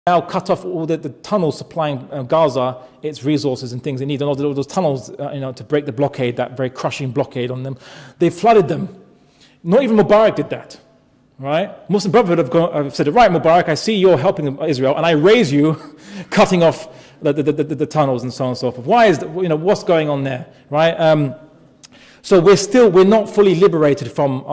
now cut off all the tunnels supplying Gaza its resources and things it needs, and all those tunnels, to break the blockade, that very crushing blockade on them. They flooded them. Not even Mubarak did that, right? Muslim Brotherhood have said, right, Mubarak, I see you're helping Israel, and I raise you, cutting off the tunnels and so on and so forth. Why is that? What's going on there, right? So we're not fully liberated from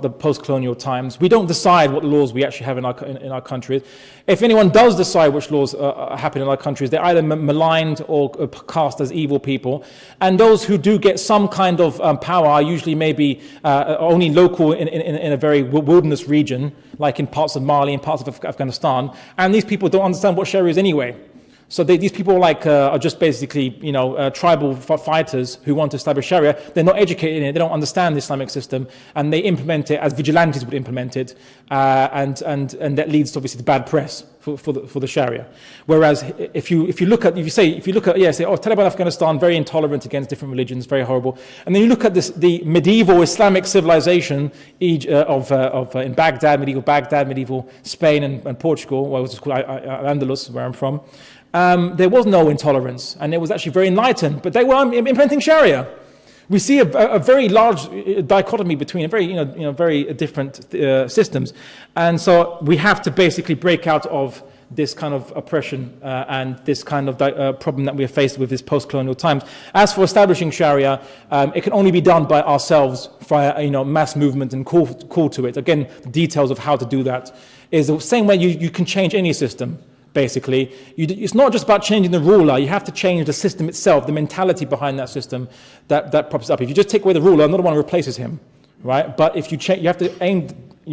the post-colonial times. We don't decide what laws we actually have in our countries. If anyone does decide which laws happen in our countries, they're either maligned or cast as evil people. And those who do get some kind of power are usually maybe only local in a very wilderness region, like in parts of Mali and parts of Afghanistan. And these people don't understand what Sharia is anyway. So these people are just basically, tribal fighters who want to establish Sharia. They're not educated in it. They don't understand the Islamic system, and they implement it as vigilantes would implement it, and that leads to obviously to bad press for the Sharia. Whereas if you look at Taliban Afghanistan, very intolerant against different religions, very horrible, and then you look at the medieval Islamic civilization in Baghdad, medieval Spain and Portugal, what was called Al-Andalus, where I'm from. There was no intolerance, and it was actually very enlightened, but they were implementing Sharia. We see a very large dichotomy between very different systems, and so we have to basically break out of this kind of oppression and this kind of problem that we are faced with this post-colonial times. As for establishing Sharia, it can only be done by ourselves via mass movement and call to it. Again, the details of how to do that is the same way you can change any system. Basically, it's not just about changing the ruler. You have to change the system itself, the mentality behind that system that props up. If you just take away the ruler, another one replaces him, right? But if you have to aim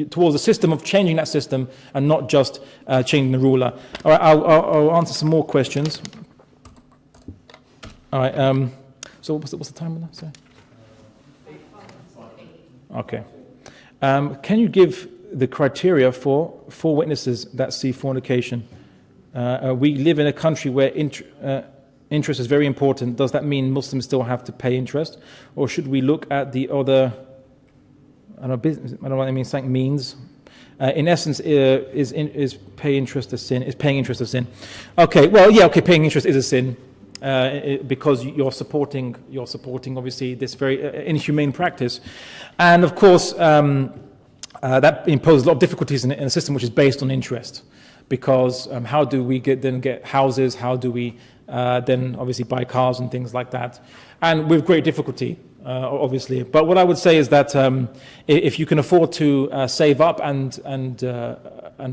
towards a system of changing that system and not just changing the ruler. All right, I'll answer some more questions. All right. So what's the time on that? Sorry. Okay. Can you give the criteria for witnesses that see fornication? We live in a country where interest is very important. Does that mean Muslims still have to pay interest, or should we look at the other? I don't know what I mean. Something means. In essence, is pay interest a sin? Is paying interest a sin? Okay. Well, yeah. Okay. Paying interest is a sin because you're supporting obviously this very inhumane practice, and of course that imposes a lot of difficulties in a system which is based on interest. Because how do we get houses? How do we then obviously buy cars and things like that? And with great difficulty, obviously. But what I would say is that if you can afford to save up and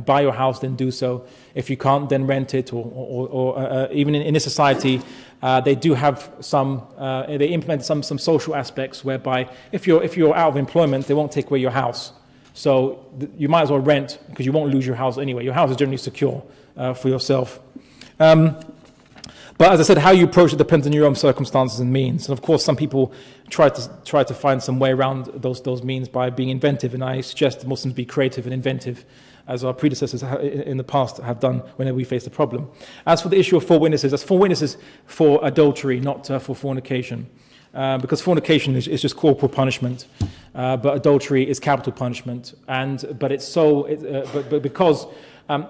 buy your house, then do so. If you can't, then rent it. Or even in this society, they do have they implement some social aspects whereby if you're out of employment, they won't take away your house. So you might as well rent because you won't lose your house anyway. Your house is generally secure for yourself. But as I said, how you approach it depends on your own circumstances and means. And of course, some people try to find some way around those means by being inventive. And I suggest Muslims be creative and inventive, as our predecessors in the past have done whenever we face a problem. As for the issue of four witnesses, that's four witnesses for adultery, not for fornication. Because fornication is just corporal punishment, but adultery is capital punishment. But because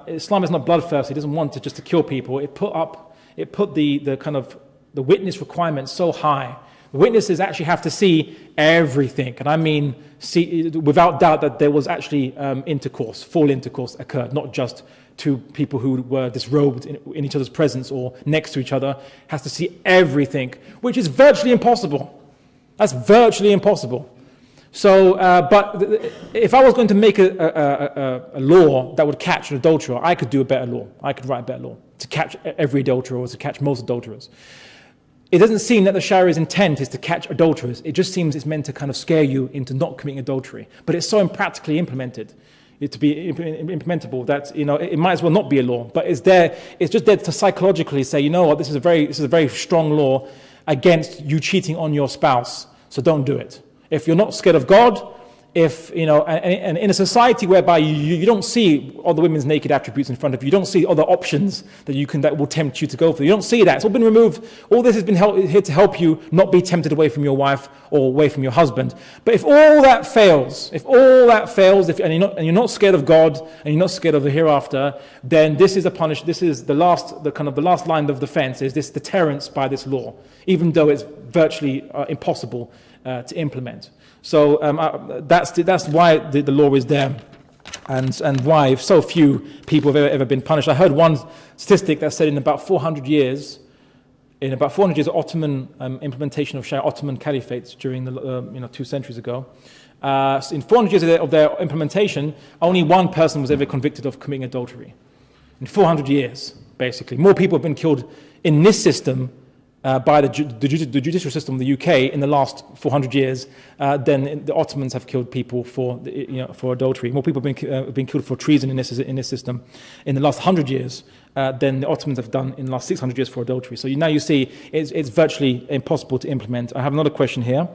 Islam is not bloodthirsty, it doesn't want to kill people. It put the kind of the witness requirement so high. The witnesses actually have to see everything, and I mean see without doubt that there was actually full intercourse occurred, not just two people who were disrobed in each other's presence or next to each other. Has to see everything, which is virtually impossible. That's virtually impossible. So, but if I was going to make a law that would catch an adulterer, I could do a better law. I could write a better law to catch every adulterer or to catch most adulterers. It doesn't seem that the Sharia's intent is to catch adulterers. It just seems it's meant to kind of scare you into not committing adultery. But it's so impractically implemented, to be implementable, that it might as well not be a law. But it's there. It's just there to psychologically say, you know what, this is a very strong law against you cheating on your spouse. So don't do it. If you're not scared of God, if, and in a society whereby you don't see all the women's naked attributes in front of you, you don't see other options that will tempt you to go for. You don't see that. It's all been removed. All this has been here to help you not be tempted away from your wife or away from your husband. But if all that fails, and you're not scared of God and you're not scared of the hereafter, then this is This is the last line of defense. Is this deterrence by this law, even though it's virtually impossible to implement. So that's why the law is there, and why so few people have ever been punished. I heard one statistic that said in about 400 years of Ottoman implementation of Sharia, Ottoman caliphates during the 2 centuries ago, in 400 years of their implementation, only one person was ever convicted of committing adultery. In 400 years, basically, more people have been killed in this system. By the judicial system of the UK in the last 400 years, than the Ottomans have killed people for adultery. More people have been killed for treason in this system in the last 100 years than the Ottomans have done in the last 600 years for adultery. So now you see it's virtually impossible to implement. I have another question here.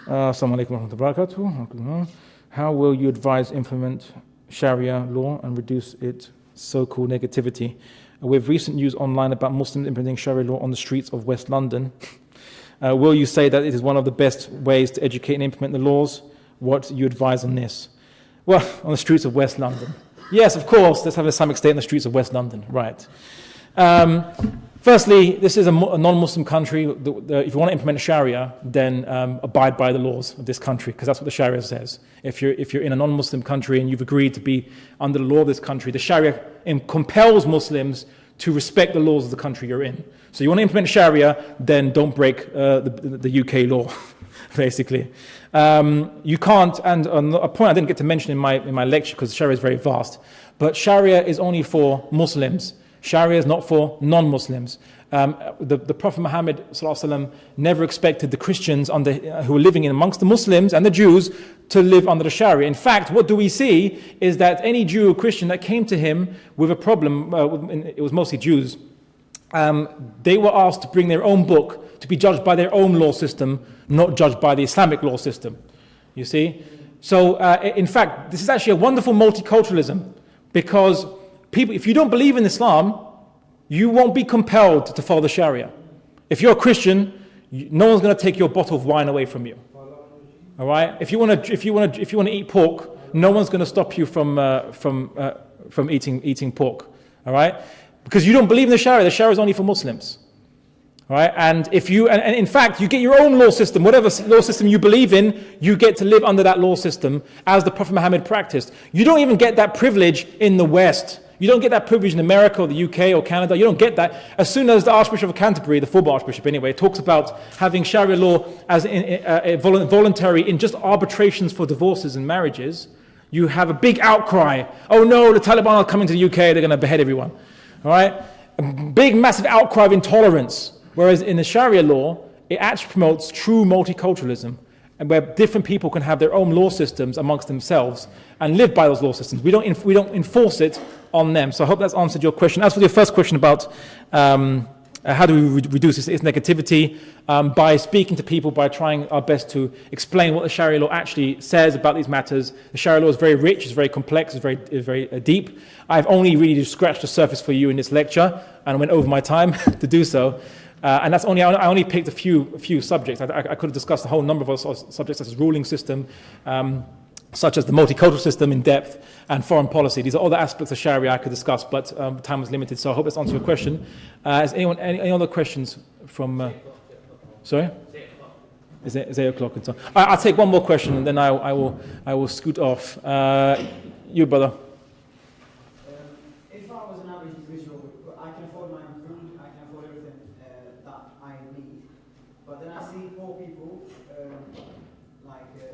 Assalamu alaikum wa rahmatullahi wa barakatuh. How will you advise implement Sharia law and reduce its so-called negativity? With recent news online about Muslims implementing Sharia law on the streets of West London, will you say that it is one of the best ways to educate and implement the laws? What do you advise on this? Well, on the streets of West London. Yes, of course, let's have an Islamic State in the streets of West London, right. Firstly, this is a non-Muslim country. If you want to implement Sharia, then abide by the laws of this country, because that's what the Sharia says. If you're in a non-Muslim country and you've agreed to be under the law of this country, the Sharia compels Muslims to respect the laws of the country you're in. So you want to implement Sharia, then don't break the UK law, basically. You can't, and a point I didn't get to mention in my lecture because Sharia is very vast, but Sharia is only for Muslims. Sharia is not for non-Muslims. The Prophet Muhammad ﷺ never expected the Christians who were living amongst the Muslims and the Jews to live under the Sharia. In fact, what do we see is that any Jew or Christian that came to him with a problem, it was mostly Jews, they were asked to bring their own book to be judged by their own law system, not judged by the Islamic law system. You see? So, in fact, this is actually a wonderful multiculturalism, because people, if you don't believe in Islam, you won't be compelled to follow the Sharia. If you're a Christian, no one's going to take your bottle of wine away from you. All right? If you want to eat pork, no one's going to stop you from eating pork. All right? Because you don't believe in the Sharia. The Sharia is only for Muslims. All right? And in fact, you get your own law system. Whatever law system you believe in, you get to live under that law system as the Prophet Muhammad practiced. You don't even get that privilege in the West. You don't get that privilege in America or the UK or Canada. You don't get that. As soon as the Archbishop of Canterbury, the former Archbishop anyway, talks about having Sharia law as voluntary in just arbitrations for divorces and marriages, you have a big outcry. Oh no, the Taliban are coming to the UK, they're going to behead everyone. All right? A big, massive outcry of intolerance. Whereas in the Sharia law, it actually promotes true multiculturalism, and where different people can have their own law systems amongst themselves and live by those law systems. We don't enforce it on them. So I hope that's answered your question. As for your first question about how do we reduce its negativity, by speaking to people, by trying our best to explain what the Sharia law actually says about these matters. The Sharia law is very rich, it's very complex, it's very deep. I've only really scratched the surface for you in this lecture, and I went over my time to do so. And that's I only picked a few subjects. I could have discussed a whole number of subjects, such as ruling system, such as the multicultural system in depth, and foreign policy. These are all the aspects of Sharia I could discuss, but time was limited. So I hope that's answered your question. Is anyone any other questions from? Sorry, is it 8 o'clock and so on? I'll take one more question, and then I will scoot off. You, brother. If I was an average individual, I can afford my own food, I can afford everything that I need. But then I see poor people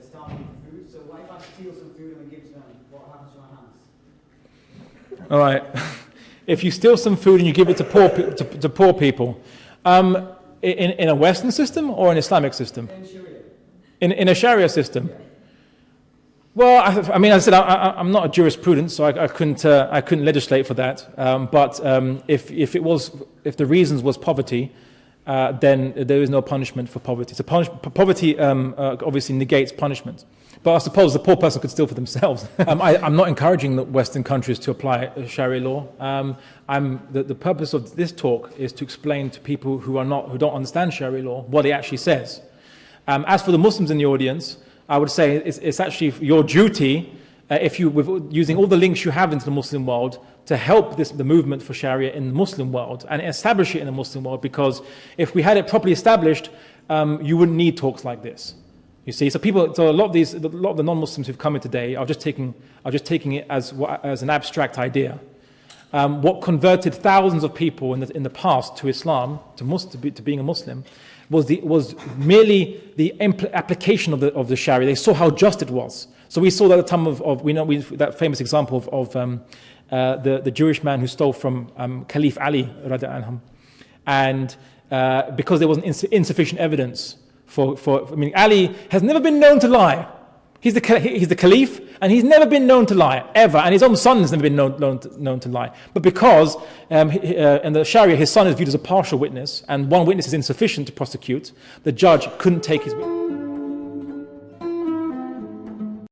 starving for food. So what if I steal some food and then give it to them? What happens to my hands? All right. If you steal some food and you give it to poor people, in a Western system or an Islamic system? In Sharia. In a Sharia system. Yeah. Well, I mean, as I said, I'm not a jurisprudent, so I couldn't legislate for that. But if the reasons was poverty, then there is no punishment for poverty. So poverty obviously negates punishment. But I suppose the poor person could steal for themselves. I'm not encouraging the Western countries to apply Sharia law. The purpose of this talk is to explain to people who don't understand Sharia law what it actually says. As for the Muslims in the audience, I would say it's actually your duty, using all the links you have into the Muslim world, to help the movement for Sharia in the Muslim world and establish it in the Muslim world. Because if we had it properly established, you wouldn't need talks like this. You see, so a lot of the non-Muslims who've come in today are just taking it as an abstract idea. What converted thousands of people in the past to Islam, to being a Muslim, was merely the application of the Sharia. They saw how just it was. So we saw that at the time that famous example of the Jewish man who stole from Caliph Ali, radiallahu anhu, and because there wasn't insufficient evidence. Ali has never been known to lie. He's the caliph, and he's never been known to lie, ever. And his own son has never been known to lie. But because in the Sharia, his son is viewed as a partial witness, and one witness is insufficient to prosecute, the judge couldn't take his witness.